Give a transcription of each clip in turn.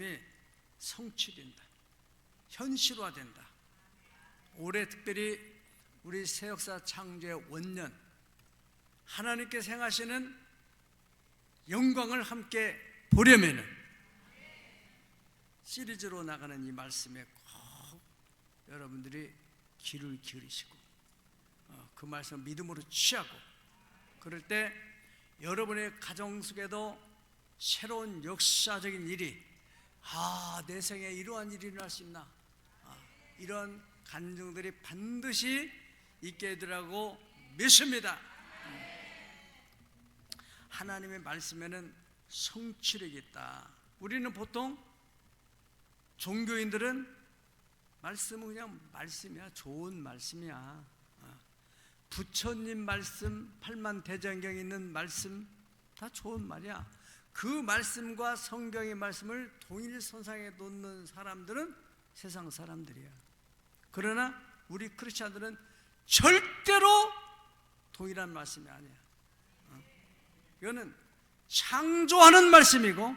말씀이 성취된다, 현실화된다. 올해 특별히 우리 새역사 창조의 원년, 하나님께서 행하시는 영광을 함께 보려면은 시리즈로 나가는 이 말씀에 꼭 여러분들이 귀를 기울이시고 그 말씀을 믿음으로 취하고, 그럴 때 여러분의 가정 속에도 새로운 역사적인 일이, 내 생에 이러한 일이 일어날 수 있나, 이런 간증들이 반드시 있게 되라고 믿습니다. 하나님의 말씀에는 성취력이 있다. 우리는 보통 종교인들은 말씀은 그냥 말씀이야, 좋은 말씀이야. 부처님 말씀, 팔만대장경에 있는 말씀 다 좋은 말이야. 그 말씀과 성경의 말씀을 동일선상에 놓는 사람들은 세상 사람들이야. 그러나 우리 크리스찬들은 절대로 동일한 말씀이 아니야. 이거는 창조하는 말씀이고,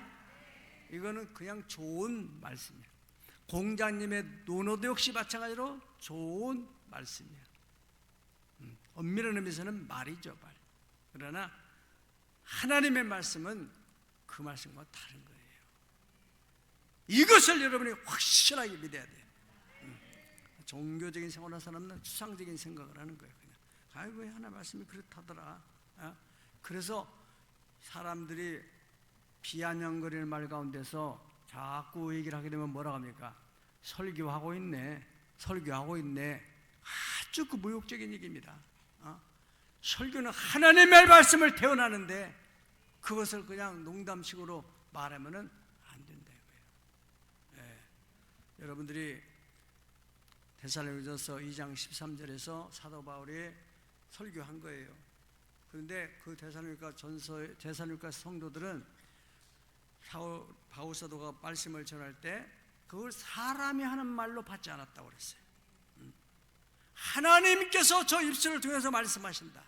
이거는 그냥 좋은 말씀이야. 공자님의 논어도 역시 마찬가지로 좋은 말씀이야. 엄밀한 의미에서는 말이죠, 말. 그러나 하나님의 말씀은 그 말씀과 다른 거예요. 이것을 여러분이 확실하게 믿어야 돼요. 종교적인 생활하는 사람은 추상적인 생각을 하는 거예요. 그냥 아이고, 하나님 말씀이 그렇다더라. 그래서 사람들이 비아냥거리는 말 가운데서 자꾸 얘기를 하게 되면 뭐라고 합니까? 설교하고 있네, 설교하고 있네. 아주 그 모욕적인 얘기입니다. 설교는 하나님의 말씀을 태어나는데 그것을 그냥 농담식으로 말하면은 안 된다 이거예요. 여러분들이 데살로니가서 2장 13절에서 사도 바울이 설교한 거예요. 그런데 그 데살로니가 성도들은 바울 사도가 말씀을 전할 때 그걸 사람이 하는 말로 받지 않았다고 그랬어요. 하나님께서 저 입술을 통해서 말씀하신다.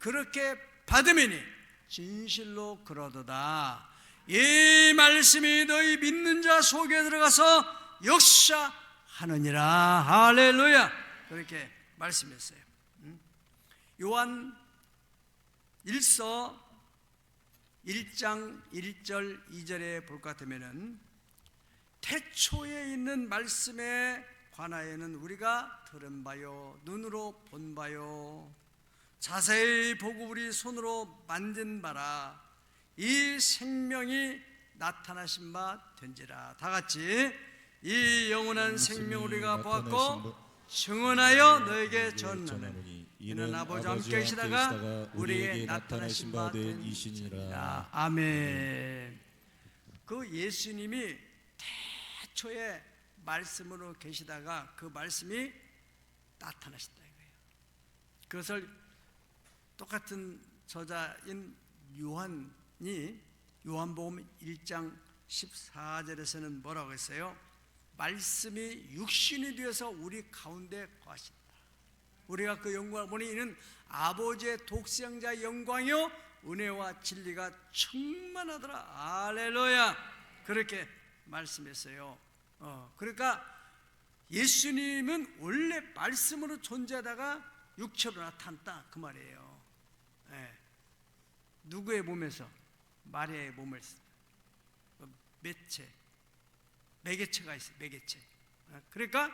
그렇게 받으면이 진실로 그러도다. 이 말씀이 너희 믿는 자 속에 들어가서 역사하느니라. 할렐루야. 그렇게 말씀했어요. 요한 1서 1장 1절 2절에 볼 것 같으면은 태초에 있는 말씀에 관하여는 우리가 들은 바요, 눈으로 본 바요, 자세히 보고 우리 손으로 만진 바라. 이 생명이 나타나신 바 된지라. 다 같이 이 영원한 생명 우리가 보았고 증언하여 너에게 전하노니 이는 아버지 함께 계시다가 우리에게 나타나신 바 된 이시니라. 아멘. 그 예수님이 태초에 말씀으로 계시다가 그 말씀이 나타나셨다 이거예요. 그것을 똑같은 저자인 요한이 요한복음 1장 14절에서는 뭐라고 했어요? 말씀이 육신이 되어서 우리 가운데 거하신다. 우리가 그 영광을 보니 이는 아버지의 독생자의 영광이요 은혜와 진리가 충만하더라. 할렐루야. 그렇게 말씀했어요. 그러니까 예수님은 원래 말씀으로 존재하다가 육체로 나타났다 그 말이에요. 누구의 몸에서? 마리아의 몸에서. 매개체가 있어요. 매개체. 그러니까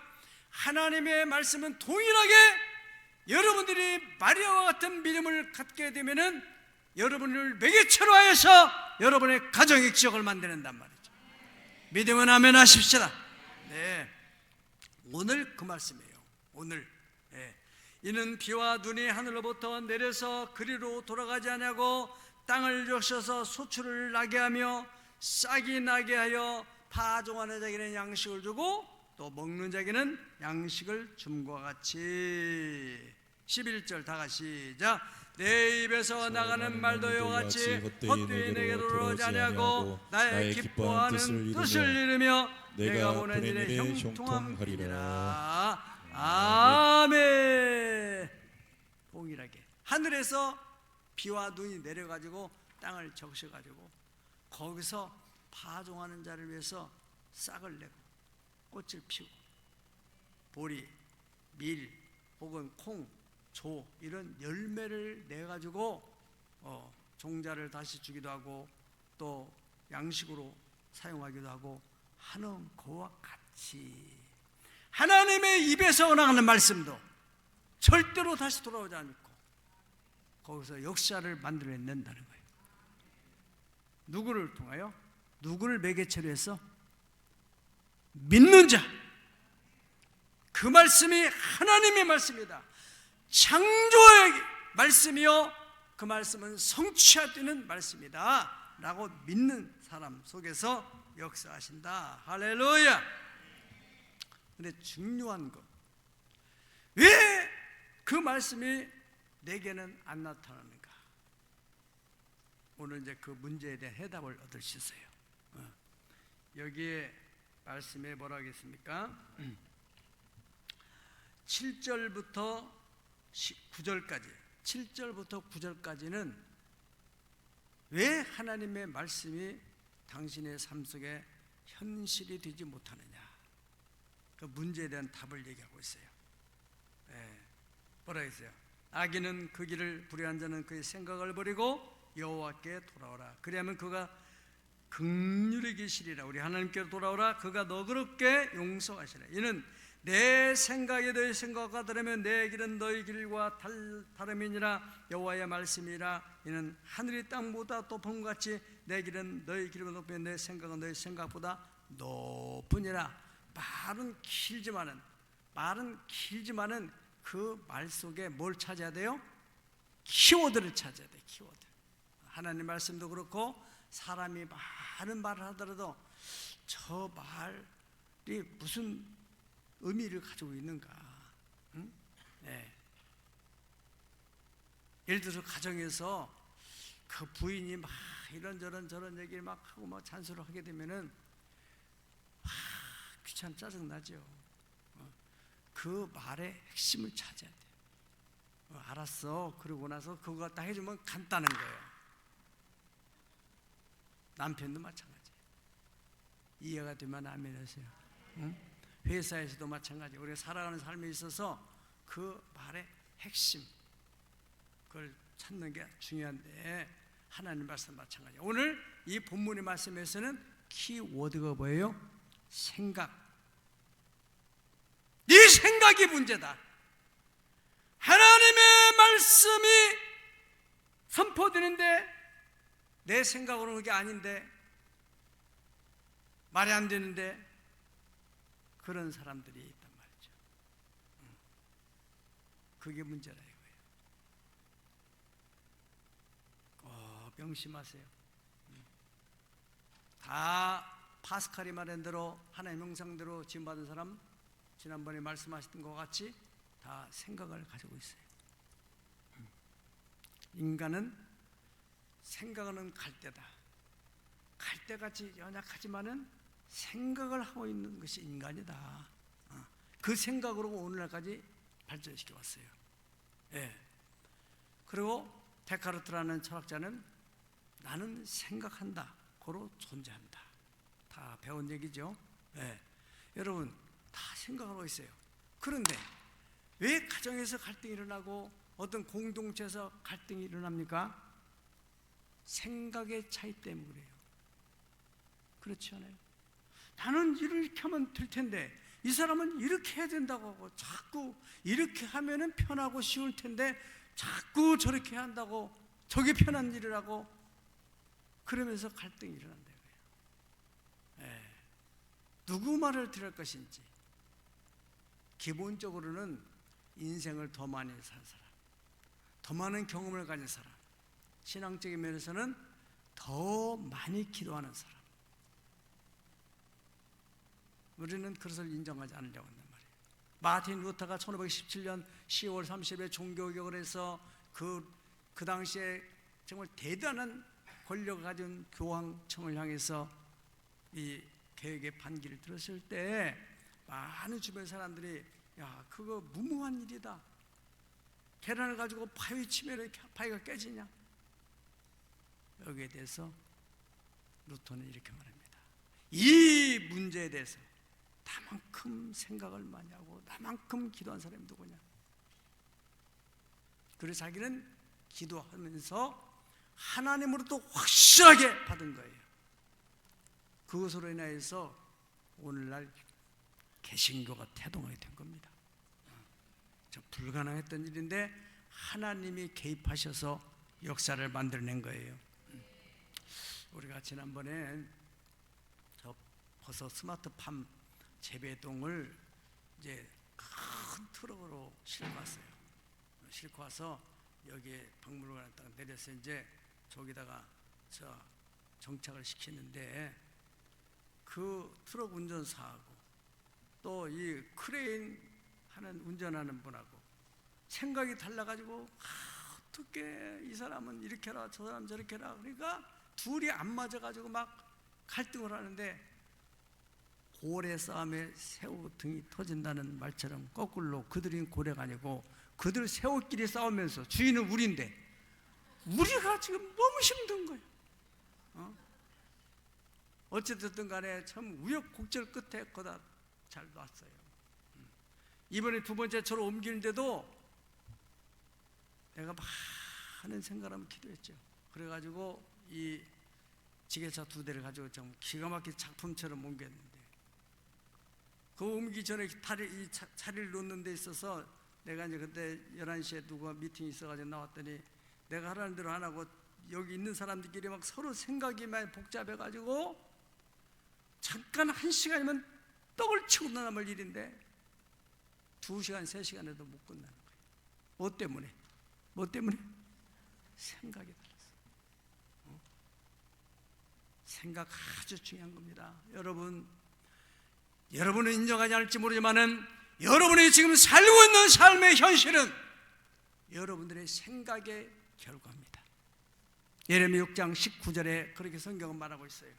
하나님의 말씀은 동일하게 여러분들이 마리아와 같은 믿음을 갖게 되면은 여러분을 매개체로 하여서 여러분의 가정의 기적을 만드는단 말이죠. 믿으면 아멘 하십시다. 네. 오늘 그 말씀이에요. 오늘. 이는 비와 눈이 하늘로부터 내려서 그리로 돌아가지 아니하고 땅을 적셔서 소출을 나게 하며 싹이 나게 하여 파종하는 자에게는 양식을 주고 또 먹는 자에게는 양식을 줌과 같이. 11절 다 같이 시작. 내 입에서 나가는 말도 이와 같이 헛되이 내게로 들어오지 아니하고 나의 기뻐하는 뜻을 이루며 내가 보낸 일에 형통하리라. 아멘. 동일하게 하늘에서 비와 눈이 내려가지고 땅을 적셔가지고 거기서 파종하는 자를 위해서 싹을 내고 꽃을 피우고 보리, 밀 혹은 콩, 조 이런 열매를 내가지고 종자를 다시 주기도 하고 또 양식으로 사용하기도 하고 하는 것과 같이 하나님의 입에서 나가는 말씀도 절대로 다시 돌아오지 않고 거기서 역사를 만들어낸다는 거예요. 누구를 통하여? 누구를 매개체로 해서? 믿는 자. 그 말씀이 하나님의 말씀이다. 창조의 말씀이요 그 말씀은 성취하되는 말씀이다 라고 믿는 사람 속에서 역사하신다. 할렐루야. 근데 중요한 것, 왜 그 말씀이 내게는 안 나타나는가? 오늘 이제 그 문제에 대한 해답을 얻을 수 있어요. 여기에 말씀에 뭐라 하겠습니까? 7절부터 9절까지 7절부터 9절까지는 왜 하나님의 말씀이 당신의 삶 속에 현실이 되지 못하느냐, 그 문제에 대한 답을 얘기하고 있어요. 뭐라 했어요? 악인은 그 길을 불의한 자는 그의 생각을 버리고 여호와께 돌아오라. 그리하면 그가 긍휼히 계시리라. 우리 하나님께로 돌아오라. 그가 너그럽게 용서하시라. 이는 내 생각이 너희 생각과 다르면 내 길은 너희 길과 다름이니라. 여호와의 말씀이라. 이는 하늘이 땅보다 높은 것 같이 내 길은 너희 길보다 높으면 내 생각은 너희 생각보다 높으니라. 말은 길지만은 그 말 속에 뭘 찾아야 돼요? 키워드를 찾아야 돼요. 키워드. 하나님 말씀도 그렇고 사람이 많은 말을 하더라도 저 말이 무슨 의미를 가지고 있는가? 응? 네. 예를 들어서 가정에서 그 부인이 막 이런저런 저런 얘기를 막 하고 막 잔소리를 하게 되면은 귀찮 짜증나죠. 그 말의 핵심을 찾아야 돼요. 알았어. 그러고 나서 그거 딱 해주면 간단한 거예요. 남편도 마찬가지예요. 이해가 되면 아멘 하세요. 응? 회사에서도 마찬가지예요. 우리가 살아가는 삶에 있어서 그 말의 핵심, 그걸 찾는 게 중요한데 하나님 말씀 마찬가지예요. 오늘 이 본문의 말씀에서는 키워드가 뭐예요? 생각. 네 생각이 문제다. 하나님의 말씀이 선포되는데 내 생각으로는 그게 아닌데, 말이 안 되는데, 그런 사람들이 있단 말이죠. 그게 문제라 이거예요. 꼭 명심하세요. 다 파스칼이 말한 대로 하나님의 형상대로 지음받은 사람, 지난번에 말씀하셨던 것 같이 다 생각을 가지고 있어요. 인간은 생각은 갈대다. 갈대같이 연약하지만은 생각을 하고 있는 것이 인간이다. 그 생각으로 오늘날까지 발전시켜 왔어요. 예. 그리고 데카르트라는 철학자는 나는 생각한다, 고로 존재한다. 다 배운 얘기죠. 예. 여러분 다 생각하고 있어요. 그런데 왜 가정에서 갈등이 일어나고 어떤 공동체에서 갈등이 일어납니까? 생각의 차이 때문에 그래요. 그렇지 않아요? 나는 이렇게 하면 될 텐데 이 사람은 이렇게 해야 된다고 하고 자꾸 이렇게 하면은 편하고 쉬울 텐데 자꾸 저렇게 한다고 저게 편한 일이라고 그러면서 갈등이 일어난다고요. 예. 누구 말을 들을 것인지. 기본적으로는 인생을 더 많이 산 사람, 더 많은 경험을 가진 사람, 신앙적인 면에서는 더 많이 기도하는 사람, 우리는 그것을 인정하지 않으려고 한단 말이에요. 마틴 루터가 1517년 10월 30일에 종교개혁을 해서 그 당시에 정말 대단한 권력을 가진 교황청을 향해서 이 개혁의 반기를 들었을 때 많은 주변 사람들이 야 그거 무모한 일이다. 계란을 가지고 바위 치면 바위가 깨지냐. 여기에 대해서 루터는 이렇게 말합니다. 이 문제에 대해서 나만큼 생각을 많이 하고 나만큼 기도한 사람이 누구냐? 그래서 자기는 기도하면서 하나님으로부터 확실하게 받은 거예요. 그것으로 인하여서 오늘날 개신교가 태동하게 된 겁니다. 저 불가능했던 일인데 하나님이 개입하셔서 역사를 만들어낸 거예요. 우리가 지난번에 저 버섯 스마트팜 재배동을 이제 큰 트럭으로 싣고 왔어요. 싣고 와서 여기에 박물관에 딱 내려서 이제 저기다가 저 정착을 시키는데 그 트럭 운전사하고 또 이 크레인 하는 운전하는 분하고 생각이 달라가지고 어떻게 이 사람은 이렇게 해라 저 사람 저렇게 해라 그러니까 둘이 안 맞아가지고 막 갈등을 하는데 고래 싸움에 새우 등이 터진다는 말처럼 거꾸로 그들은 고래가 아니고 그들 새우끼리 싸우면서 주인은 우리인데 우리가 지금 너무 힘든 거예요. 어쨌든 간에 참 우여곡절 끝에 거다 잘 놨어요. 이번에 두 번째 저로 옮기는데도 내가 많은 생각을 기도했죠. 그래가지고 이 지게차 2대를 가지고 좀 기가 막힌 작품처럼 옮겼는데 그 옮기기 전에 이 자리를 놓는 데 있어서 내가 이제 그때 11시에 누가 미팅이 있어가지고 나왔더니 내가 하라는 대로 안 하고 여기 있는 사람들끼리 막 서로 생각이 많이 복잡해가지고 잠깐 1시간이면 떡을 치고 남을 일인데 2시간, 3시간에도 못 끝나는 거예요. 뭐 때문에? 뭐 때문에? 생각이 달랐어요. 생각 아주 중요한 겁니다. 여러분은 인정하지 않을지 모르지만은 여러분이 지금 살고 있는 삶의 현실은 여러분들의 생각의 결과입니다. 예레미야 6장 19절에 그렇게 성경은 말하고 있어요.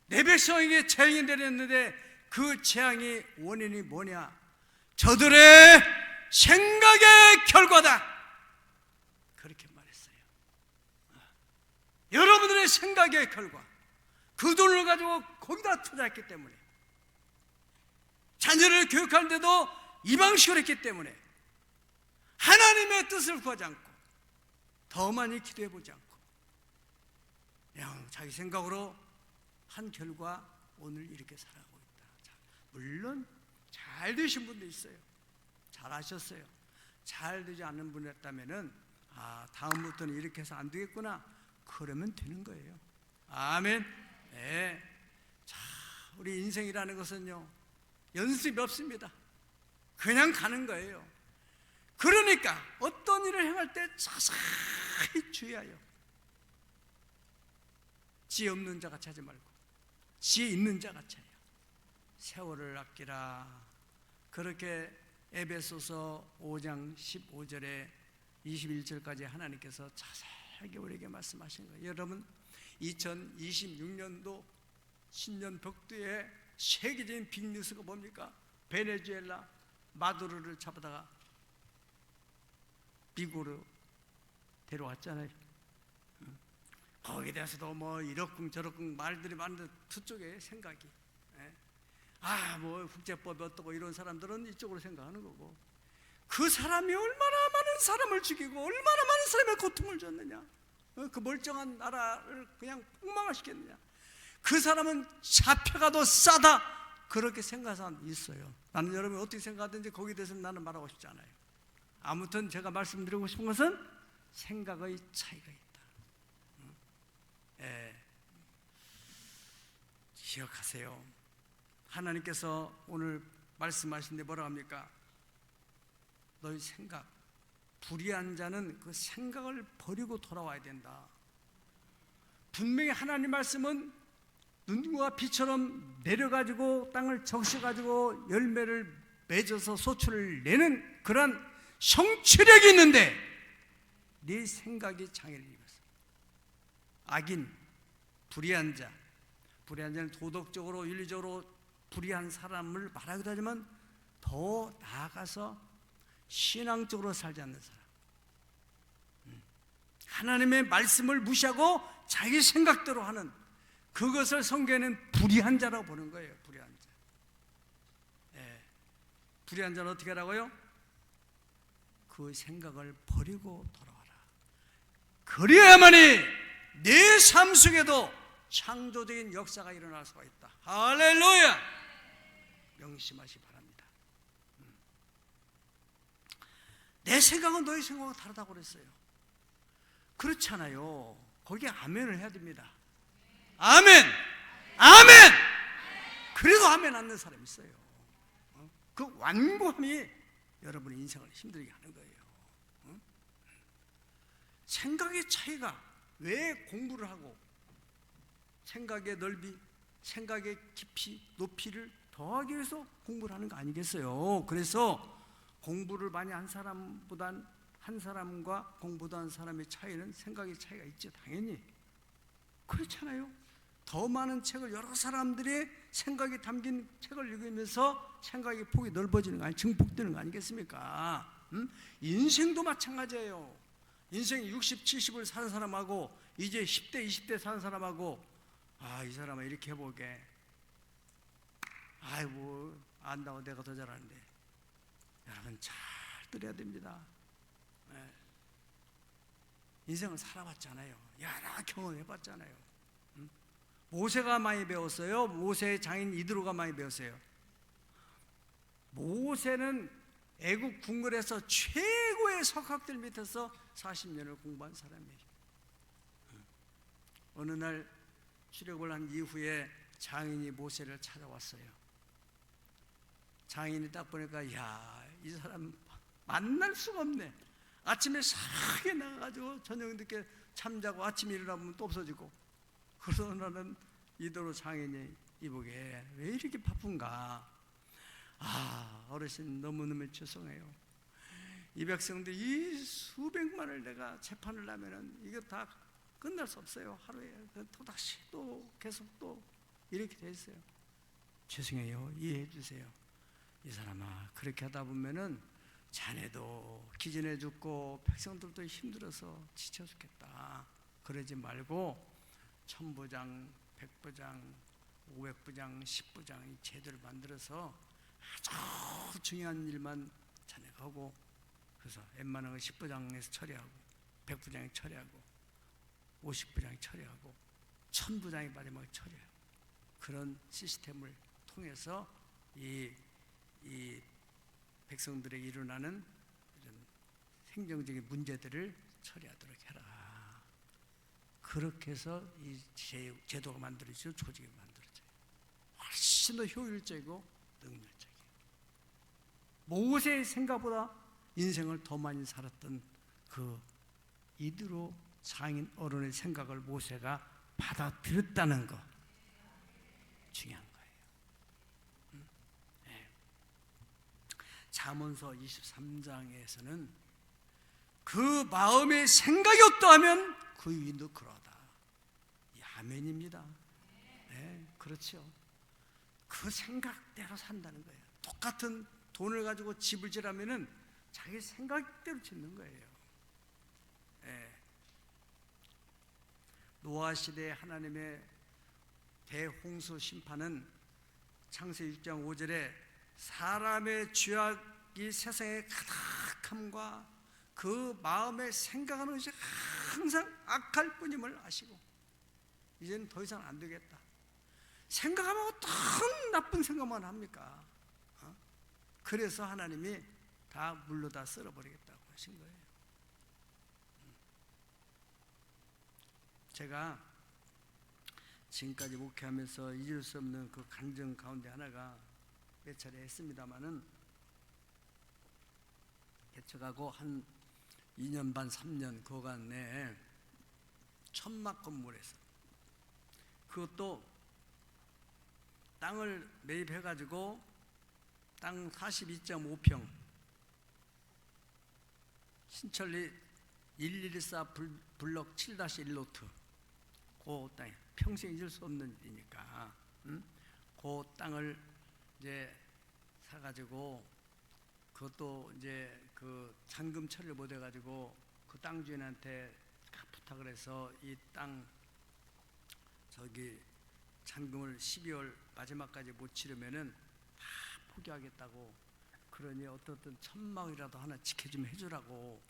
내 백성에게 재앙이 내렸는데 그 재앙의 원인이 뭐냐? 저들의 생각의 결과다. 그렇게 말했어요. 여러분들의 생각의 결과. 그 돈을 가지고 거기다 투자했기 때문에 자녀를 교육하는데도 이 방식으로 했기 때문에 하나님의 뜻을 구하지 않고 더 많이 기도해보지 않고 그냥 자기 생각으로 한 결과 오늘 이렇게 살아가고 있다. 물론 잘 되신 분도 있어요. 잘하셨어요. 잘 되지 않는 분이었다면은 다음부터는 이렇게 해서 안 되겠구나. 그러면 되는 거예요. 아멘. 네. 자, 우리 인생이라는 것은요 연습이 없습니다. 그냥 가는 거예요. 그러니까 어떤 일을 행할 때 자세히 주의하여 지혜 없는 자 같이 하지 말고 지혜 있는 자 같이 해요. 세월을 아끼라. 그렇게 에베소서 5장 15절에 21절까지 하나님께서 자세하게 우리에게 말씀하신 거예요. 여러분 2026년도 신년 벽두에 세계적인 빅뉴스가 뭡니까? 베네수엘라 마두로를 잡아다가 미국으로 데려왔잖아요. 거기에 대해서도 뭐 이러쿵 저러쿵 말들이 많은데 그쪽에 생각이 뭐 국제법이 어떻고 이런 사람들은 이쪽으로 생각하는 거고 그 사람이 얼마나 많은 사람을 죽이고 얼마나 많은 사람의 고통을 줬느냐. 그 멀쩡한 나라를 그냥 폭망화시켰느냐. 그 사람은 잡혀가도 싸다 그렇게 생각하는 사람이 있어요. 나는 여러분이 어떻게 생각하든지 거기에 대해서는 나는 말하고 싶지 않아요. 아무튼 제가 말씀드리고 싶은 것은 생각의 차이가 있다. 기억하세요. 하나님께서 오늘 말씀하신 데 뭐라고 합니까? 너희 생각, 불의한 자는 그 생각을 버리고 돌아와야 된다. 분명히 하나님 말씀은 눈과 비처럼 내려가지고 땅을 적셔가지고 열매를 맺어서 소출을 내는 그런 성취력이 있는데 네 생각이 장애를 입었어. 악인, 불의한 자, 불의한 자는 도덕적으로 윤리적으로 불의한 사람을 말하기도 하지만 더 나아가서 신앙적으로 살지 않는 사람, 하나님의 말씀을 무시하고 자기 생각대로 하는 그것을 성경에는 불의한 자라고 보는 거예요. 불의한 자. 예. 불의한 자는 어떻게 하라고요? 그 생각을 버리고 돌아와라. 그래야만이 내 삶 속에도 창조적인 역사가 일어날 수가 있다. 할렐루야! 명심하시 바랍니다. 내 생각은 너의 생각과 다르다고 그랬어요. 그렇잖아요. 거기에 아멘을 해야 됩니다. 아멘! 아멘! 그래도 아멘 안 하는 사람이 있어요. 그 완고함이 여러분의 인생을 힘들게 하는 거예요. 생각의 차이가 왜 공부를 하고 생각의 넓이, 생각의 깊이, 높이를 더하기 위해서 공부를 하는 거 아니겠어요? 그래서 공부를 많이 한 사람보단 한 사람과 공부도 한 사람의 차이는 생각의 차이가 있죠. 당연히 그렇잖아요. 더 많은 책을 여러 사람들의 생각이 담긴 책을 읽으면서 생각의 폭이 넓어지는 거 아니, 증폭되는 거 아니겠습니까? 인생도 마찬가지예요. 인생 60, 70을 사는 사람하고 이제 10대, 20대 사는 사람하고 이 사람은 이렇게 해보게. 아이고 안다고 내가 더 잘하는데. 여러분 잘 들어야 됩니다. 네. 인생을 살아봤잖아요. 여러 경험해봤잖아요. 모세가 많이 배웠어요? 모세의 장인 이드로가 많이 배웠어요? 모세는 애국 궁궐에서 최고의 석학들 밑에서 40년을 공부한 사람이에요. 어느 날 출애굽을 한 이후에 장인이 모세를 찾아왔어요. 장인이 딱 보니까 이 사람 만날 수가 없네. 아침에 싸게 나가가지고 저녁 늦게 잠자고 아침에 일어나면 또 없어지고. 그래서 나는 이대로 장인이 이보게 왜 이렇게 바쁜가. 어르신 너무너무 죄송해요. 이 백성들 이 수백만을 내가 재판을 하면은 이거 다 끝날 수 없어요. 하루에 또다시 또 계속 또 이렇게 돼 있어요. 죄송해요. 이해해 주세요. 이 사람아, 그렇게 하다 보면은 자네도 기진해 죽고 백성들도 힘들어서 지쳐 죽겠다. 그러지 말고 1000부장, 100부장, 500부장, 10부장 이 제도를 만들어서 아주 중요한 일만 자네가 하고, 그래서 웬만한 거 10부장에서 처리하고 100부장이 처리하고 50부장이 처리하고 1000부장이 마지막에 처리하고, 그런 시스템을 통해서 이 백성들에게 일어나는 이런 행정적인 문제들을 처리하도록 해라. 그렇게 해서 이 제도가 만들어지고 조직이 만들어져요. 훨씬 더 효율적이고 능률적이에요. 모세의 생각보다 인생을 더 많이 살았던 그 이드로 장인 어른의 생각을 모세가 받아들였다는 거 중요한 거예요. 잠언서 23장에서는 그 마음의 생각이 어떠하면 그 위인도 그러하다. 아멘입니다. 네, 그렇죠. 그 생각대로 산다는 거예요. 똑같은 돈을 가지고 집을 지라면은 자기 생각대로 짓는 거예요. 네. 노아 시대 하나님의 대홍수 심판은 창세기 6장 5절에 사람의 죄악이 세상에 가득함과 그 마음에 생각하는 것이 항상 악할 뿐임을 아시고 이제는 더 이상 안 되겠다. 생각하면 어떤 나쁜 생각만 합니까? 그래서 하나님이 다 물로 다 쓸어버리겠다고 하신 거예요. 제가 지금까지 목회하면서 잊을 수 없는 그 간증 가운데 하나가 몇 차례 했습니다마는, 개척하고 한 2년 반 3년 그간 내에 천막 건물에서, 그것도 땅을 매입해가지고 땅 42.5평 신천리 1114 블럭 7-1노트 그 땅에 평생 잊을 수 없는 일이니까 그 땅을 이제 사가지고, 그것도 이제 그 잔금 처리를 못 해가지고 그 땅 주인한테 부탁을 해서 이 땅 저기 잔금을 12월 마지막까지 못 치르면은 다 포기하겠다고, 그러니 어떤 천막이라도 하나 지켜주면 해주라고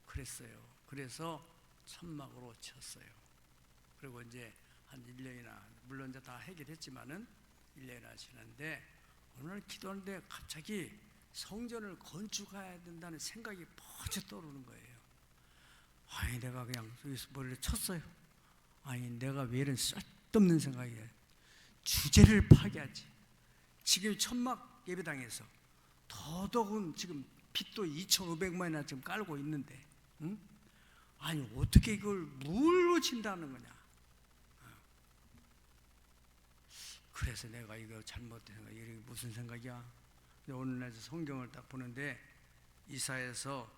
그랬어요. 그래서 천막으로 쳤어요. 그리고 이제 한 1년이나, 물론 이제 다 해결했지만은 1년이나 지났는데, 어느 날 기도하는데 갑자기 성전을 건축해야 된다는 생각이 번쩍 떠오르는 거예요. 아니, 내가 그냥 여기서 머리를 쳤어요. 아니, 내가 왜 이런 쓸데없는 생각이에요. 주제를 파괴하지. 지금 천막 예배당에서 더더군 지금 빚도 2,500만이나 지금 깔고 있는데, 응? 아니, 어떻게 이걸 뭘로 친다는 거냐. 그래서 내가 이거 잘못된 생각, 이게 무슨 생각이야? 오늘날 성경을 딱 보는데 이사야서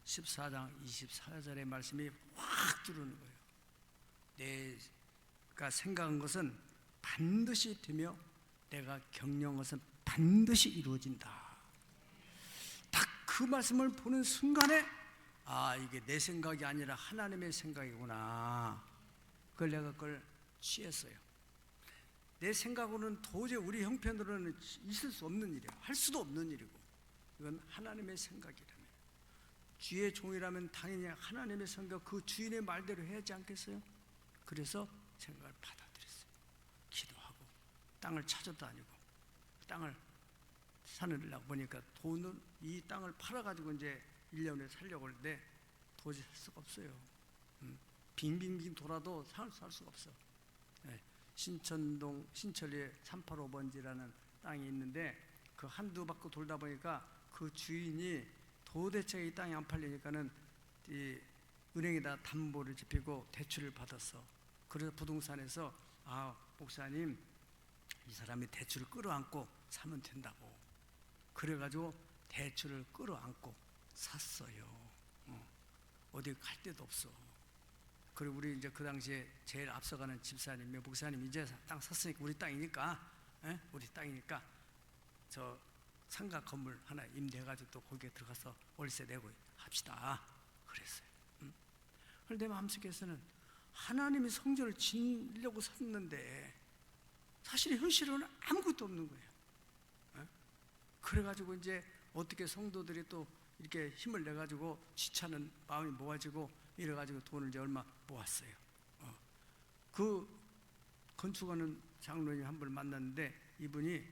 14장 24절의 말씀이 확 들어오는 거예요. 내가 생각한 것은 반드시 되며 내가 경영한 것은 반드시 이루어진다. 딱 그 말씀을 보는 순간에, 아, 이게 내 생각이 아니라 하나님의 생각이구나. 그걸 취했어요. 내 생각으로는 도저히 우리 형편으로는 있을 수 없는 일이야. 할 수도 없는 일이고, 이건 하나님의 생각이라면, 주의 종이라면 당연히 하나님의 생각, 그 주인의 말대로 해야지 않겠어요? 그래서 생각을 받아들였어요. 기도하고 땅을 찾아다니고, 땅을 사느라고 보니까 돈은 이 땅을 팔아가지고 이제 1년에 살려고 하는데 도저히 살 수가 없어요. 빙빙빙 돌아도 살 수가 없어. 네. 신천동 신천리에 385번지라는 땅이 있는데, 그 한두 바퀴 돌다 보니까 그 주인이 도대체 이 땅이 안 팔리니까는 이 은행에다 담보를 집히고 대출을 받았어. 그래서 부동산에서, 아, 목사님, 이 사람이 대출을 끌어안고 사면 된다고. 그래가지고 대출을 끌어안고 샀어요. 어디 갈 데도 없어. 그리고 우리 이제 그 당시에 제일 앞서가는 집사님이, 목사님, 이제 땅 샀으니까 우리 땅이니까, 우리 땅이니까 저 상가 건물 하나 임대해가지고 또 거기에 들어가서 월세 내고 합시다. 그랬어요. 그런데 내 마음속에서는 하나님이 성전을 짓려고 샀는데 사실 현실은 아무것도 없는 거예요. 그래가지고 이제 어떻게 성도들이 또 이렇게 힘을 내가지고 지차는 마음이 모아지고 이래가지고 돈을 이제 얼마 모았어요. 그 건축하는 장로님 한 분 만났는데, 이분이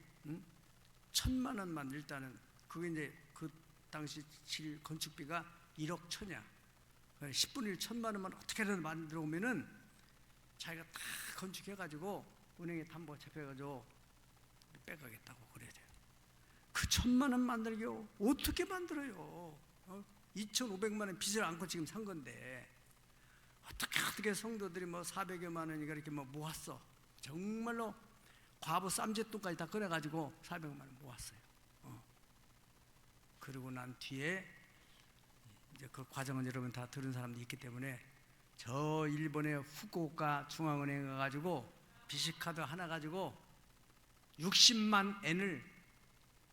1,000만 원만, 일단은 그게 이제 그 당시 질 건축비가 1억 1천이야. 10분의 1 1,000만 원만 어떻게든 만들어 오면은 자기가 다 건축해가지고 은행에 담보 잡혀가지고 빼가겠다고 그래야 돼요. 그 1,000만 원 만들기 어떻게 만들어요? 2,500만 원 빚을 안고 지금 산 건데, 어떻게 성도들이 뭐 400여만 원이가 이렇게 뭐 모았어. 정말로 과부 쌈짓돈까지 다 꺼내가지고 400만 원 모았어요. 그러고 난 뒤에 이제 그 과정은 여러분 다 들은 사람도 있기 때문에, 저 일본의 후쿠오카 중앙은행에 가가지고 비시카드 하나 가지고 60만 엔을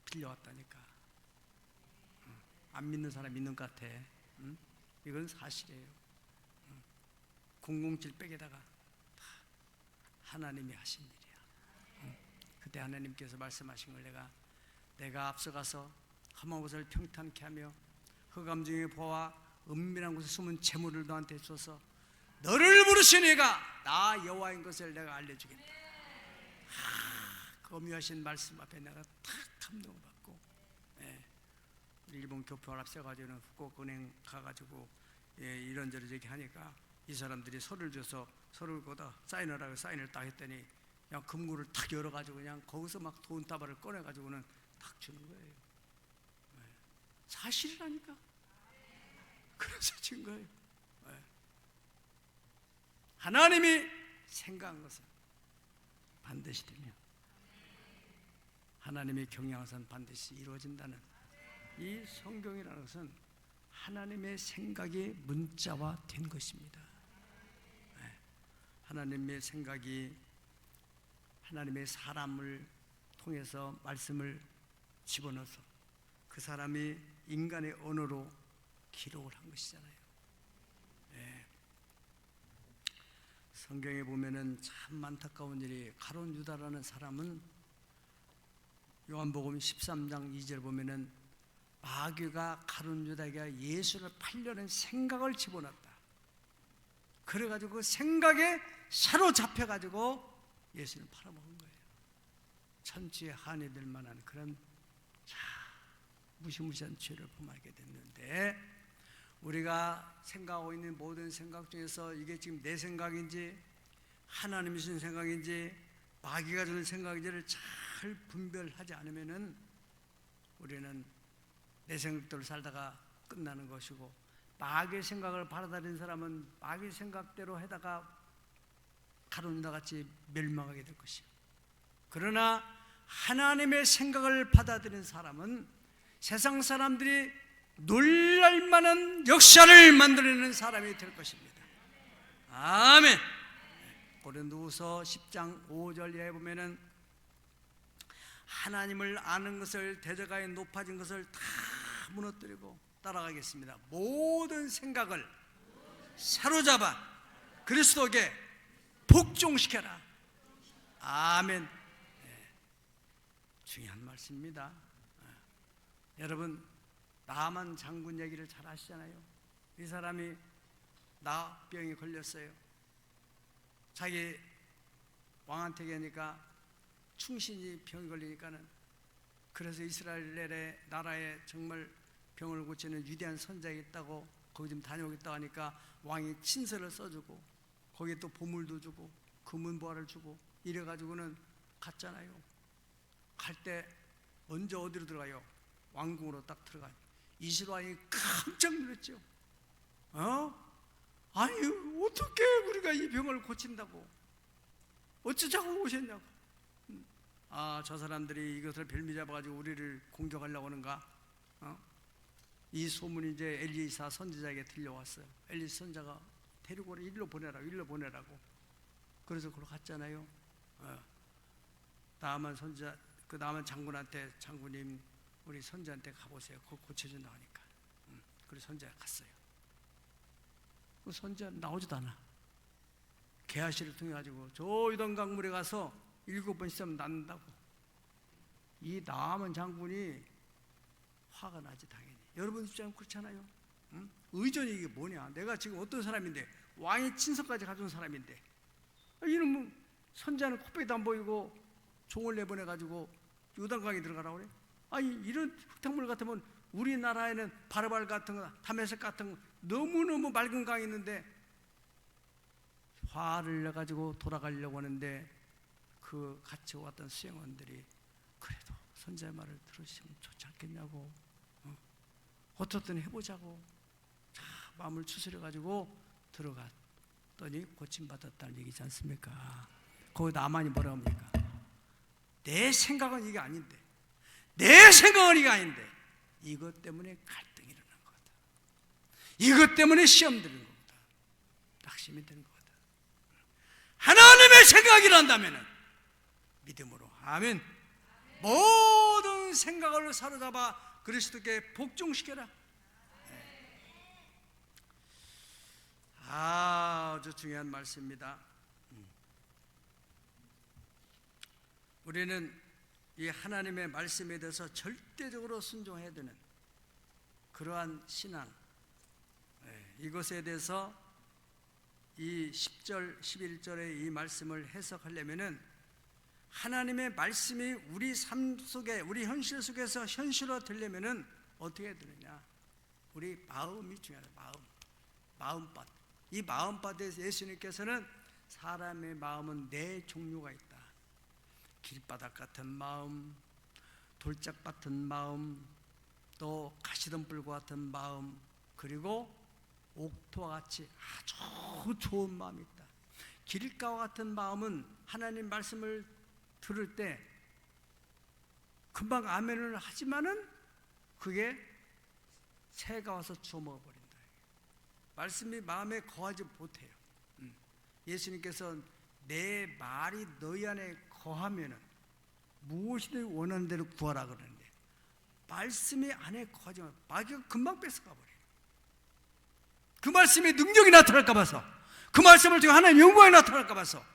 빌려왔다니까. 안 믿는 사람 믿는 것 같아. 이건 사실이에요. 007 백에다가 다 하나님이 하신 일이야. 그때 하나님께서 말씀하신 걸 내가 앞서가서 험한 곳을 평탄케 하며 흑암 중에 보아 은밀한 곳에 숨은 재물을 너한테 줘서 너를 부르신 이가 나 여호와인 것을 내가 알려주겠다. 그 엄유하신 말씀 앞에 내가 탁 감동받고, 일본 교포를 앞세워가지고는 후쿠오카 은행 가가지고 이런저런 얘기하니까 이 사람들이 서류를 줘서 서류를 거다 사인하라고 사인을 딱 했더니 그냥 금고를 탁 열어가지고 그냥 거기서 막 돈다발을 꺼내가지고는 탁 주는 거예요. 사실이라니까. 그래서 준 거예요. 하나님이 생각한 것은 반드시 되며 하나님의 경영한 것은 반드시 이루어진다는 이 성경이라는 것은 하나님의 생각이 문자화된 것입니다. 하나님의 생각이 하나님의 사람을 통해서 말씀을 집어넣어서 그 사람이 인간의 언어로 기록을 한 것이잖아요. 성경에 보면은 참 안타까운 일이, 가룟 유다라는 사람은 요한복음 13장 2절 보면은 마귀가 가룟 유다에게 예수를 팔려는 생각을 집어넣었다. 그래가지고 그 생각에 사로잡혀가지고 예수를 팔아먹은 거예요. 천지에 한이 될 만한 그런 무시무시한 죄를 범하게 됐는데, 우리가 생각하고 있는 모든 생각 중에서 이게 지금 내 생각인지 하나님이 주신 생각인지 마귀가 주는 생각인지를 잘 분별하지 않으면은 우리는 내 생각대로 살다가 끝나는 것이고, 마귀의 생각을 받아들인 사람은 마귀의 생각대로 해다가 가룟 유다 같이 멸망하게 될 것이요. 그러나 하나님의 생각을 받아들인 사람은 세상 사람들이 놀랄 만한 역사를 만들어내는 사람이 될 것입니다. 아멘. 고린도후서 10장 5절에 보면은 하나님을 아는 것을, 대적하여 높아진 것을 다 무너뜨리고, 따라가겠습니다. 모든 생각을 사로잡아 그리스도에게 복종시켜라. 아멘. 중요한 말씀입니다. 여러분, 나만 장군 얘기를 잘 아시잖아요. 이 사람이 나병이 걸렸어요. 자기 왕한테 가니까 충신이 병이 걸리니까는, 그래서 이스라엘의 나라에 정말 병을 고치는 위대한 선자가 있다고 거기 좀 다녀오겠다고 하니까 왕이 친서를 써주고 거기에 또 보물도 주고 금은보화를 주고 이래가지고는 갔잖아요. 갈 때 먼저 어디로 들어가요? 왕궁으로 딱 들어가요. 이스라엘 왕이 깜짝 놀랐죠. 아니 어떻게 우리가 이 병을 고친다고, 어쩌자고 오셨냐고. 저 사람들이 이것을 별미 잡아가지고 우리를 공격하려고 하는가. 이 소문이 이제 엘리사 선지자에게 들려왔어요. 엘리사 선지자가 데리고 일로 보내라고. 그래서 그걸 갔잖아요. 나만 선지자, 그 나만 장군한테, 장군님 우리 선지자한테 가보세요. 그거 고쳐준다고 하니까. 그래서 선지자가 갔어요. 그 선지자 나오지도 않아. 게하시를 통해 가지고 저 유단 강물에 가서 7번 씻으면 낫는다고. 이 나아만 장군이 화가 나지 당연히. 여러분 입장은 그렇잖아요. 의전이 이게 뭐냐? 내가 지금 어떤 사람인데, 왕의 친서까지 가져온 사람인데, 이놈 선지자는 코빼기도 안 보이고 종을 내보내 가지고 요단강에 들어가라고 그래? 아니 이런 흙탕물 같으면 우리나라에는 바르발 같은 거, 다메섹 같은 거 너무너무 맑은 강이 있는데 화를 내가지고 돌아가려고 하는데, 그 같이 왔던 수행원들이 그래도 선지자의 말을 들으시면 좋지 않겠냐고, 어떻든 해보자고 자 마음을 추스려가지고 들어갔더니 고침받았다는 얘기지 않습니까? 거기 나만이 뭐라고 합니까? 내 생각은 이게 아닌데, 내 생각은 이게 아닌데, 이것 때문에 갈등이 일어난 거다. 이것 때문에 시험 드는 거다. 낙심이 되는 거다. 하나님의 생각이란다면 믿음으로, 아멘. 모든 생각을 사로잡아 그리스도께 복종시켜라. 아주 중요한 말씀입니다. 우리는 이 하나님의 말씀에 대해서 절대적으로 순종해야 되는 그러한 신앙, 이것에 대해서 이 10절, 11절의 이 말씀을 해석하려면은 하나님의 말씀이 우리 삶 속에, 우리 현실 속에서 현실화 되려면은 어떻게 해야 되느냐? 우리 마음이 중요하다. 마음밭. 이 마음밭에서 예수님께서는 사람의 마음은 네 종류가 있다. 길바닥 같은 마음, 돌짝 같은 마음, 또 가시덤불과 같은 마음, 그리고 옥토와 같이 아주 좋은 마음이 있다. 길가와 같은 마음은 하나님 말씀을 들을 때 금방 아멘을 하지만은 그게 새가 와서 주워먹어버린다. 말씀이 마음에 거하지 못해요. 예수님께서 내 말이 너희 안에 거하면은 무엇이든 원하는 대로 구하라 그러는데, 말씀이 안에 거하지 마. 마귀가 금방 뺏어가 버려요. 그 말씀에 능력이 나타날까 봐서, 그 말씀을 통해 하나님 영광이 나타날까 봐서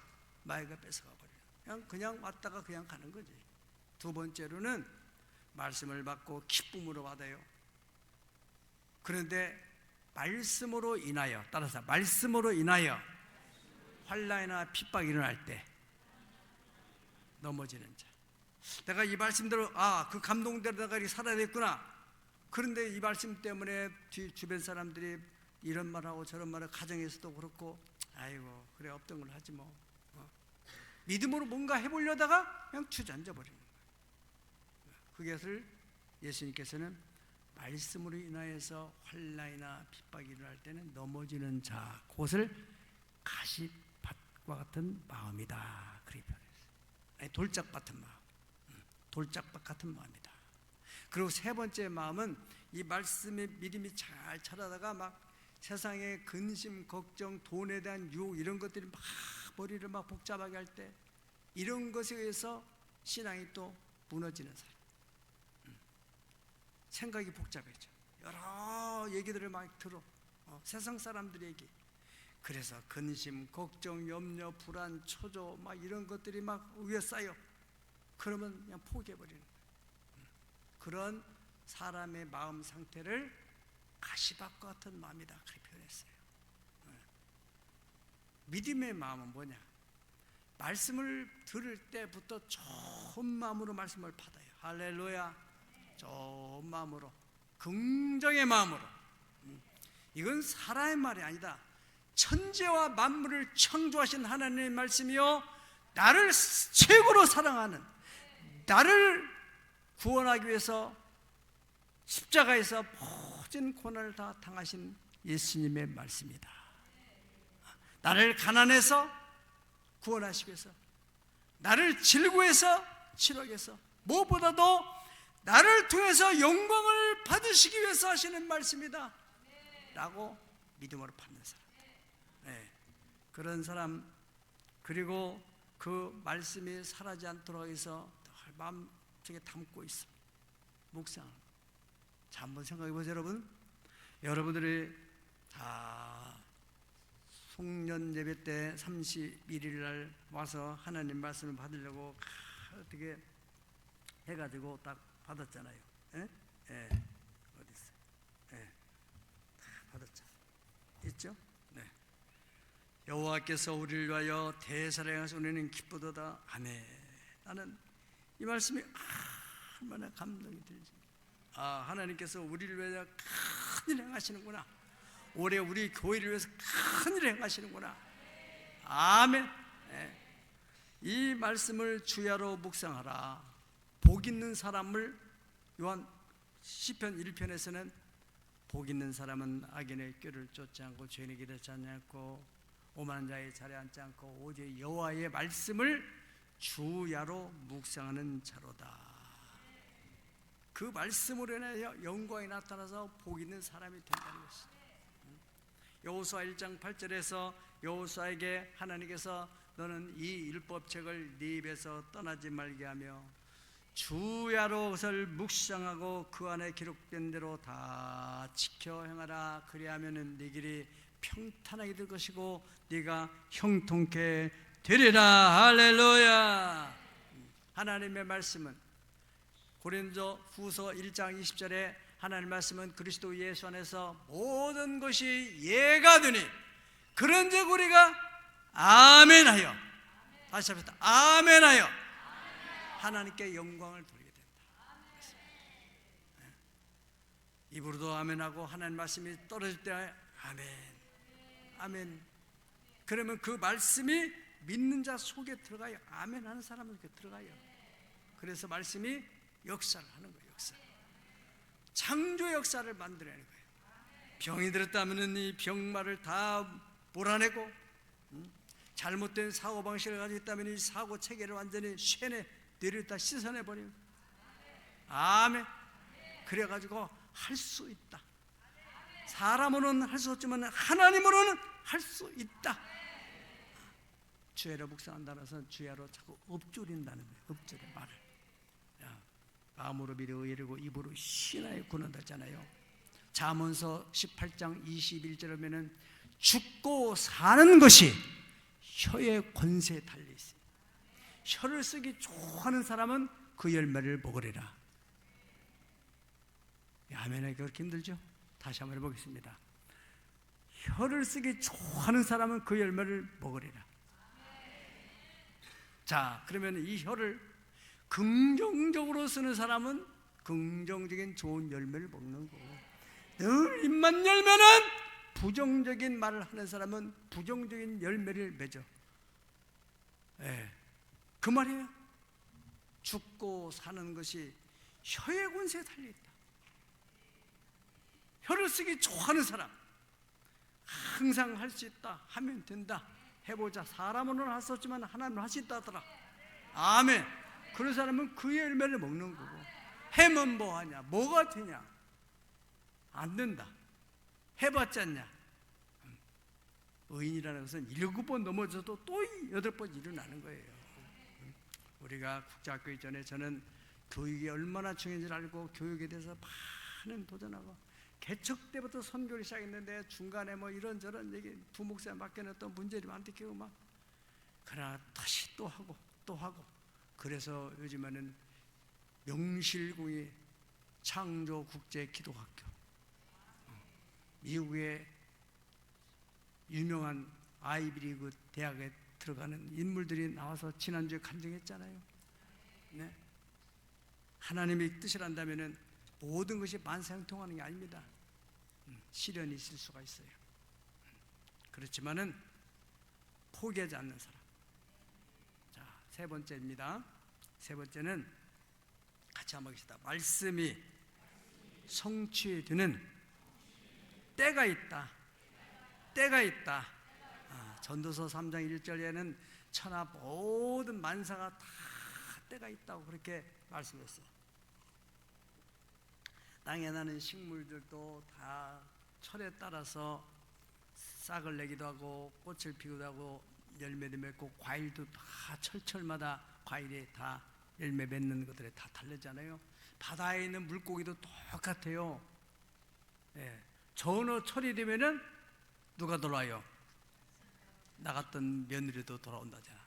마귀가 뺏어가 버려요. 그냥 왔다가 그냥 가는 거지. 두 번째로는 말씀을 받고 기쁨으로 받아요. 그런데 말씀으로 인하여, 따라서 말씀으로 인하여 환난이나 핍박이 일어날 때 넘어지는 자. 내가 이 말씀대로 그 감동대로 내가 이렇게 살아야 되겠구나. 그런데 이 말씀 때문에 주변 사람들이 이런 말하고 저런 말을 가정에서도 그렇고, 아이고 그래 없던 걸 하지 뭐. 믿음으로 뭔가 해보려다가 그냥 주저앉아 버리는 거예요. 그것을 예수님께서는 말씀으로 인하여서 환난이나 핍박이 일어날 때는 넘어지는 자, 그것을 가시밭과 같은 마음이다, 그렇게 표현했어요. 아니, 돌짝밭 같은 마음, 돌짝밭 같은 마음이다. 그리고 세 번째 마음은 이 말씀의 믿음이 잘 자라다가 막 세상의 근심, 걱정, 돈에 대한 유혹 이런 것들이 막 머리를 막 복잡하게 할 때 이런 것에 의해서 신앙이 또 무너지는 사람. 생각이 복잡해져. 여러 얘기들을 막 들어. 세상 사람들 얘기. 그래서 근심, 걱정, 염려, 불안, 초조 막 이런 것들이 막 위에 쌓여. 그러면 그냥 포기해버리는 거예요. 그런 사람의 마음 상태를 가시밭과 같은 마음이다, 그렇게 표현했어요. 믿음의 마음은 뭐냐? 말씀을 들을 때부터 좋은 마음으로 말씀을 받아요. 할렐루야. 좋은 마음으로, 긍정의 마음으로. 이건 사람의 말이 아니다. 천지와 만물을 창조하신 하나님의 말씀이요, 나를 최고로 사랑하는, 나를 구원하기 위해서 십자가에서 모든 고난을 다 당하신 예수님의 말씀이다. 나를 가난해서 구원하시기 위해서, 나를 질고해서 치료하기 위해서, 무엇보다도 나를 통해서 영광을 받으시기 위해서 하시는 말씀이다 라고 믿음으로 받는 사람. 네, 그런 사람. 그리고 그 말씀이 사라지지 않도록 해서 마음속에 담고 있어, 묵상. 자, 한번 생각해 보세요. 여러분들이 다 송년 예배 때 31일 날 와서 하나님 말씀을 받으려고 어떻게 해가지고 딱 받았잖아요. 예? 어디 있어요? 예, 받았잖아요. 있죠? 네. 여호와께서 우리를 위하여 대사랑하사 우리는 기쁘도다. 아멘. 나는 이 말씀이 얼마나 감동이 들지. 하나님께서 우리를 위하여 큰일 행하시는구나. 올해 우리 교회를 위해서 큰일 행하시는구나. 아멘. 네. 이 말씀을 주야로 묵상하라. 복 있는 사람을, 요한 시편 1편에서는 복 있는 사람은 악인의 꾀를 쫓지 않고 죄인의 길을 찾지 않고 오만한 자의 자리에 앉지 않고 오직 여호와의 말씀을 주야로 묵상하는 자로다. 그 말씀으로 인하여 영광이 나타나서 복 있는 사람이 된다는 것이다. 여호수아 1장 8절에서 여호수아에게 하나님께서 너는 이 율법책을 네 입에서 떠나지 말게 하며 주야로 그것을 묵상하고 그 안에 기록된 대로 다 지켜 행하라. 그리하면은 네 길이 평탄하게 될 것이고 네가 형통케 되리라. 할렐루야. 하나님의 말씀은 고린도 후서 1장 20절에 하나님의 말씀은 그리스도 예수 안에서 모든 것이 예가 되니 그런즉 우리가 아멘하여, 다시 합시다. 아멘하여 하나님께 영광을 돌리게 된다. 입으로도 아멘하고 하나님 말씀이 떨어질 때 아멘, 아멘. 그러면 그 말씀이 믿는 자 속에 들어가요. 아멘하는 사람은 이렇게 들어가요. 그래서 말씀이 역사를 하는 거예요. 역사. 창조 역사를 만들어내는 거예요. 병이 들었다면 이 병마를 다 몰아내고, 잘못된 사고방식을 가지고 있다면 이 사고 체계를 완전히 쇠내 내렸다 씻어내버리는. 아멘. 그래가지고 할 수 있다. 사람으로는 할 수 없지만 하나님으로는 할 수 있다. 주야로 묵상한다는 것은 주야로 자꾸 읊조린다는 거예요. 읊조린 말을. 마음으로 믿어 의뢰고 입으로 신하여 구는다잖아요. 잠언서 18장 21절에 보면은 죽고 사는 것이 혀의 권세에 달려 있습니다. 혀를 쓰기 좋아하는 사람은 그 열매를 먹으리라. 아멘하기 그렇게 힘들죠? 다시 한번 해보겠습니다. 혀를 쓰기 좋아하는 사람은 그 열매를 먹으리라. 자, 그러면 이 혀를 긍정적으로 쓰는 사람은 긍정적인 좋은 열매를 먹는 거고, 늘 입만 열면은 부정적인 말을 하는 사람은 부정적인 열매를 맺어. 그 말이에요. 죽고 사는 것이 혀의 권세에 달려있다. 혀를 쓰기 좋아하는 사람, 항상 할 수 있다, 하면 된다, 해보자. 사람으로는 할 수 없지만 하나님은 할 수 있다 하더라. 아멘. 그런 사람은 그 열매를 먹는 거고, 해면 뭐하냐, 뭐가 되냐, 안 된다, 해봤지 않냐. 의인이라는 것은 7번 넘어져도 또 8번 일어나는 거예요. 우리가 국제학교 전에 저는 교육이 얼마나 중요한지 알고 교육에 대해서 많은 도전하고, 개척 때부터 선교를 시작했는데 중간에 뭐 이런저런 얘기, 부목사에 맡겨놨던 문제를 만들고 막, 그러나 다시 또 하고 또 하고. 그래서 요즘에는 명실공히 창조국제기독학교, 미국의 유명한 아이비리그 대학에 들어가는 인물들이 나와서 지난주에 간증했잖아요. 네. 하나님의 뜻을 안다면 모든 것이 만사형통하는 게 아닙니다. 시련이 있을 수가 있어요. 그렇지만은 포기하지 않는 사람. 자, 세 번째입니다. 세 번째는 같이 한번 하겠습니다. 말씀이 성취에 드는 때가 있다. 때가 있다. 전도서 3장 1절에는 천하 모든 만사가 다 때가 있다고 그렇게 말씀했어요. 땅에 나는 식물들도 다 철에 따라서 싹을 내기도 하고 꽃을 피우기도 하고 열매도 맺고, 과일도 다 철철마다 과일이 다 열매 맺는 것들에 다 다르잖아요. 바다에 있는 물고기도 똑같아요. 전어철이 되면은 누가 돌아와요? 나갔던 며느리도 돌아온다잖아.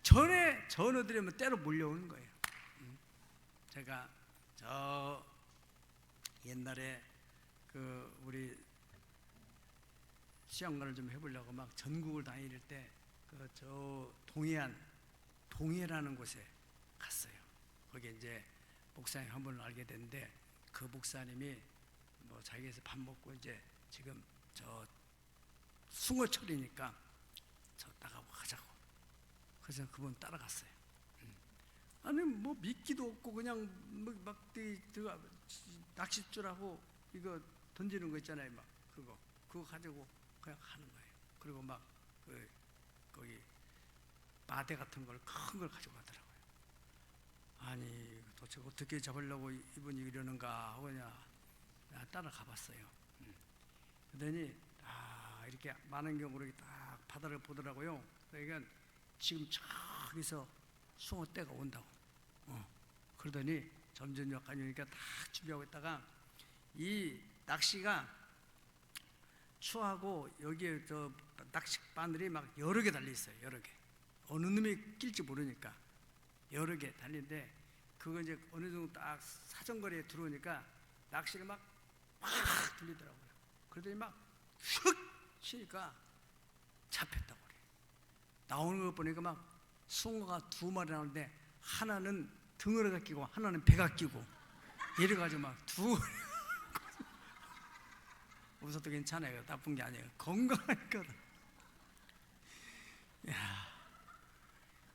전에 전어들이 때로 몰려오는 거예요. 제가 저 옛날에 그 우리 시험관을 좀 해보려고 막 전국을 다닐 때 그 저 동해라는 곳에 갔어요. 거기 이제 목사님 한 분을 알게 됐는데, 그 목사님이 뭐 자기에서 밥 먹고 이제 지금 저 숭어철이니까 저 나가고 가자고. 그래서 그분 따라갔어요. 아니 뭐 미끼도 없고 그냥 막 낚싯줄하고 이거 던지는 거 있잖아요. 막 그거 가지고 그냥 하는 거예요. 그리고 막 거기 마대 같은 걸 큰 걸 가지고 가더라고요. 아니 도대체 어떻게 잡으려고 이분이 이러는가 하고 그냥 따라가 봤어요. 그러더니 이렇게 많은 경우로 이렇게 딱 바다를 보더라고요. 그러니까 지금 저기서 숭어떼가 온다고. 그러더니 점점 가니까 딱 준비하고 있다가 이 낚시가 추하고 여기에 저 낚싯바늘이 막 여러 개 달려 있어요. 여러 개. 어느 놈이 낄지 모르니까 여러 개 달리는데, 그거 이제 어느 정도 딱 사정거리에 들어오니까 낚시를 막 들리더라고요. 그러더니 막 휙 치니까 잡혔다고 그래요. 나오는 거 보니까 막 숭어가 2마리 나오는데, 하나는 등으로가 끼고 하나는 배가 끼고 이래가지고 막 웃어도 괜찮아요. 나쁜 게 아니에요. 건강하니까.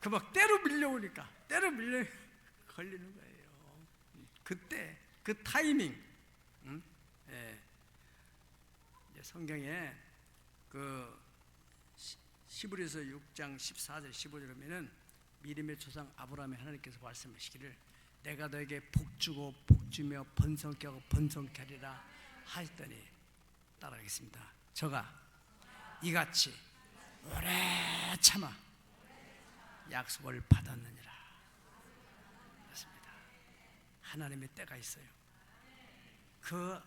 그 막 때로 밀려오니까 걸리는 거예요. 그때 그 타이밍. 성경에 그 히브리서 6장 14절 15절에 보면은 믿음의 조상 아브라함의 하나님께서 말씀하시기를 내가 너에게 복주고 복주며 번성케 하고 번성케 하리라 하셨더니, 따라하겠습니다. 저가 이같이 오래 참아 약속을 받았느니라. 그렇습니다. 하나님의 때가 있어요. 그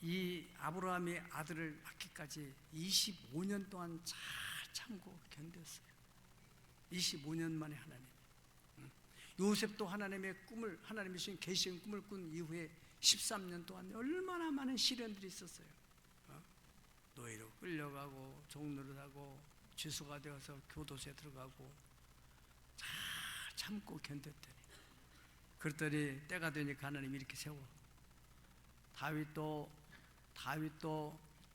이 아브라함이 아들을 낳기까지 25년 동안 잘 참고 견뎠어요. 25년 만에 하나님. 요셉도 하나님의 꿈을, 하나님이 주신 계시의 꿈을 꾼 이후에 13년 동안 얼마나 많은 시련들이 있었어요. 노예로 끌려가고 종노릇하고 죄수가 되어서 교도소에 들어가고 잘 참고 견뎠더니, 그랬더니 때가 되니까 하나님이 이렇게 세워. 다윗도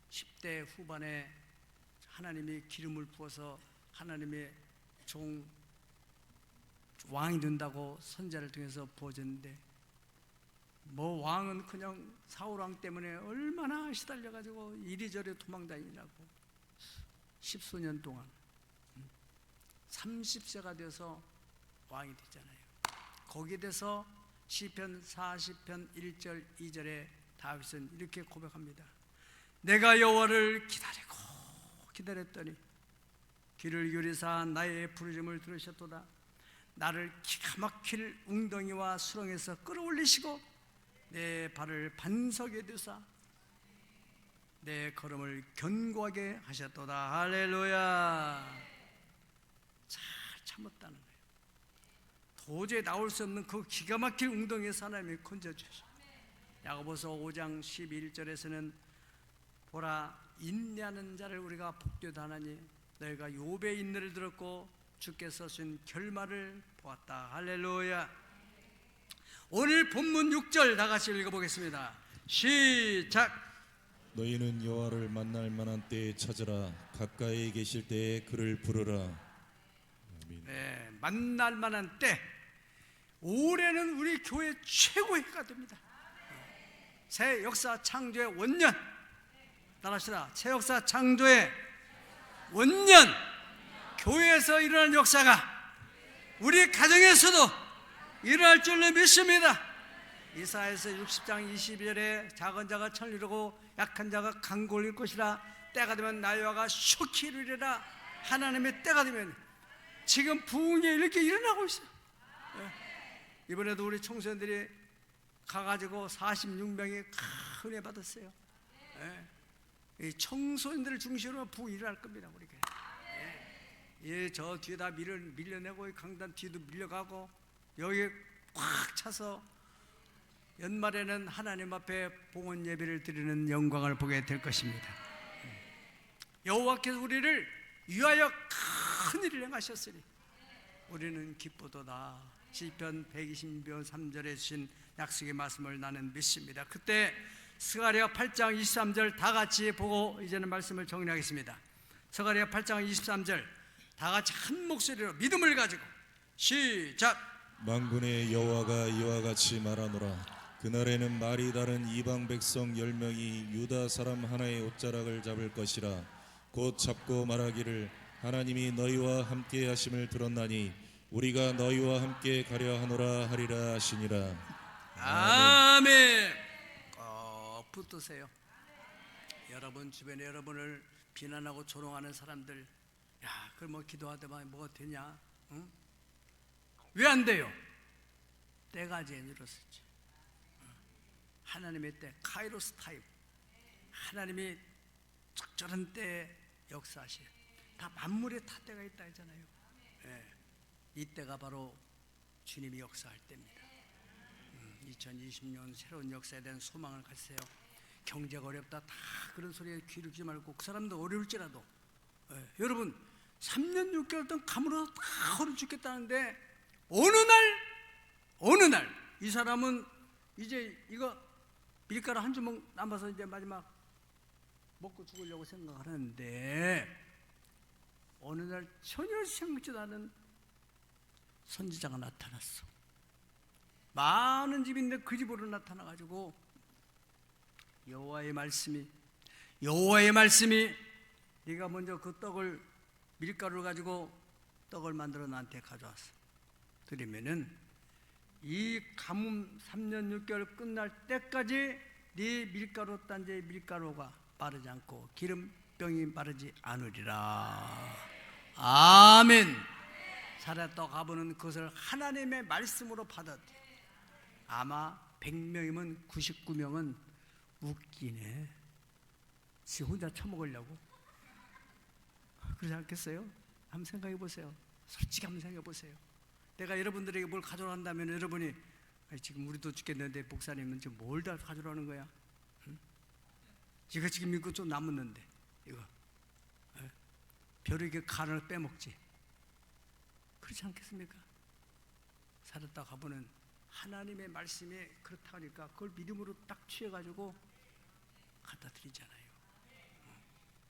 10대 후반에 하나님이 기름을 부어서 하나님의 종 왕이 된다고 선자를 통해서 부어졌는데, 뭐 왕은 그냥 사울왕 때문에 얼마나 시달려가지고 이리저리 도망다니라고 10수년 동안 30세가 되어서 왕이 됐잖아요. 거기에 대해서 시편 40편 1절 2절에 다윗은 이렇게 고백합니다. 내가 여호와를 기다렸더니 귀를 기울이사 나의 부르짖음을 들으셨도다. 나를 기가 막힐 웅덩이와 수렁에서 끌어올리시고 내 발을 반석에 두사 내 걸음을 견고하게 하셨도다. 할렐루야. 잘 참았다는 거예요. 도저히 나올 수 없는 그 기가 막힐 웅덩이에서 하나님이 건져주셔. 야고보서 5장 11절에서는 보라, 인내하는 자를 우리가 복되다 하나니 너희가 욥의 인내를 들었고 주께서 준 결말을 보았다. 할렐루야. 오늘 본문 6절 다 같이 읽어보겠습니다. 시작. 너희는 여호와를 만날 만한 때에 찾으라. 가까이 계실 때에 그를 부르라. 아멘. 네, 만날 만한 때. 올해는 우리 교회 최고의 해가 됩니다. 새 역사 창조의 원년. 따라하시라. 새 역사 창조의 원년. 교회에서 일어난 역사가 우리 가정에서도 일어날 줄로 믿습니다. 이사야서 60장 22절에 작은 자가 천을 이루고 약한 자가 강고를 이룰 것이라. 때가 되면 나여호와가 속히 이루리라. 하나님의 때가 되면 지금 부흥이 이렇게 일어나고 있어요. 이번에도 우리 청소년들이 가가지고 46명이 큰 은혜 받았어요. 이 청소년들을 중심으로 부흥이 일어날 겁니다. 우리가 저 뒤에다 밀려내고 강단 뒤도 밀려가고 여기 꽉 차서 연말에는 하나님 앞에 봉헌 예배를 드리는 영광을 보게 될 것입니다. 여호와께서 우리를 위하여 큰 일을 행하셨으니 우리는 기쁘도다. 시편 120편 3절에 주신 약속의 말씀을 나는 믿습니다. 그때 스가랴 8장 23절 다 같이 보고 이제는 말씀을 정리하겠습니다. 스가랴 8장 23절 다 같이 한 목소리로 믿음을 가지고 시작. 만군의 여호와가 이와 같이 말하노라. 그날에는 말이 다른 이방 백성 10명이 유다 사람 하나의 옷자락을 잡을 것이라. 곧 잡고 말하기를 하나님이 너희와 함께 하심을 들었나니 우리가 너희와 함께 가려 하노라 하리라 하시니라. 아멘. 꼭 붙드세요. 여러분 주변에 여러분을 비난하고 조롱하는 사람들, 야, 그럼 뭐 기도하다만 뭐가 되냐? 응? 왜 안 돼요? 때가 이제 이르렀었지. 하나님의 때, 카이로스 타임. 하나님이 적절한 때에 역사하시요. 다 만물에 다 때가 있다 했잖아요. 이 때가 바로 주님이 역사할 때입니다. 2020년 새로운 역사에 대한 소망을 가지세요. 경제가 어렵다, 다 그런 소리에 귀를 기지 말고, 그 사람도 어려울지라도 여러분 3년 6개월 동안 감으로 다 얼어 죽겠다는데 어느 날 이 사람은 이제 이거 밀가루 한 주먹 남아서 이제 마지막 먹고 죽으려고 생각하는데 어느 날 전혀 생각지도 않은 선지자가 나타났어. 많은 집인데 그 집으로 나타나가지고 여호와의 말씀이 네가 먼저 그 떡을 밀가루를 가지고 떡을 만들어 나한테 가져왔어. 그러면은 이 가뭄 3년 6개월 끝날 때까지 네 밀가루 단지의 밀가루가 마르지 않고 기름병이 마르지 않으리라. 아멘. 살았다 가보는 그것을 하나님의 말씀으로 받았대. 아마 100명이면 99명은 웃기네. 지 혼자 처먹으려고. 그러지 않겠어요? 한번 생각해 보세요. 솔직히 한번 생각해 보세요. 내가 여러분들에게 뭘 가져간다면 여러분이 지금 우리도 죽겠는데 목사님은 지금 뭘 다 가져가는 거야? 응? 이거 지금 이거 좀 남았는데 이거 벼룩의 간을 빼먹지. 그렇지 않겠습니까? 살았다 가보는 하나님의 말씀이 그렇다 하니까 그걸 믿음으로 딱 취해가지고 갖다 드리잖아요.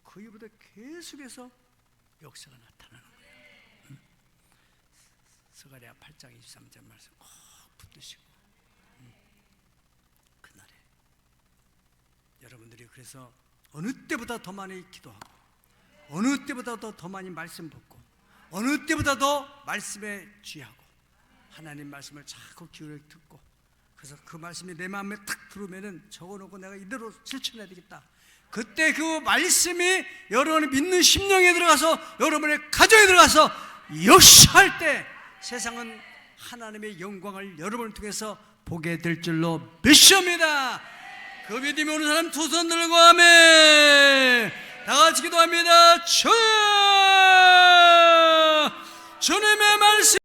그 이후부터 계속해서 역사가 나타나는 거예요. 스가랴 8장 23절 말씀 꼭 붙드시고 그날에 여러분들이 그래서 어느 때보다 더 많이 기도하고 어느 때보다 더 많이 말씀 듣고 어느 때보다 더 말씀에 취하고 하나님 말씀을 자꾸 기울여 듣고 그래서 그 말씀이 내 마음에 탁 들어오면은 적어놓고 내가 이대로 실천해야 되겠다. 그때 그 말씀이 여러분이 믿는 심령에 들어가서 여러분의 가정에 들어가서 역사할 때 세상은 하나님의 영광을 여러분을 통해서 보게 될 줄로 믿습니다. 그 믿음이 오는 사람 두 손 들고 아멘. 다 같이 기도합니다. 주여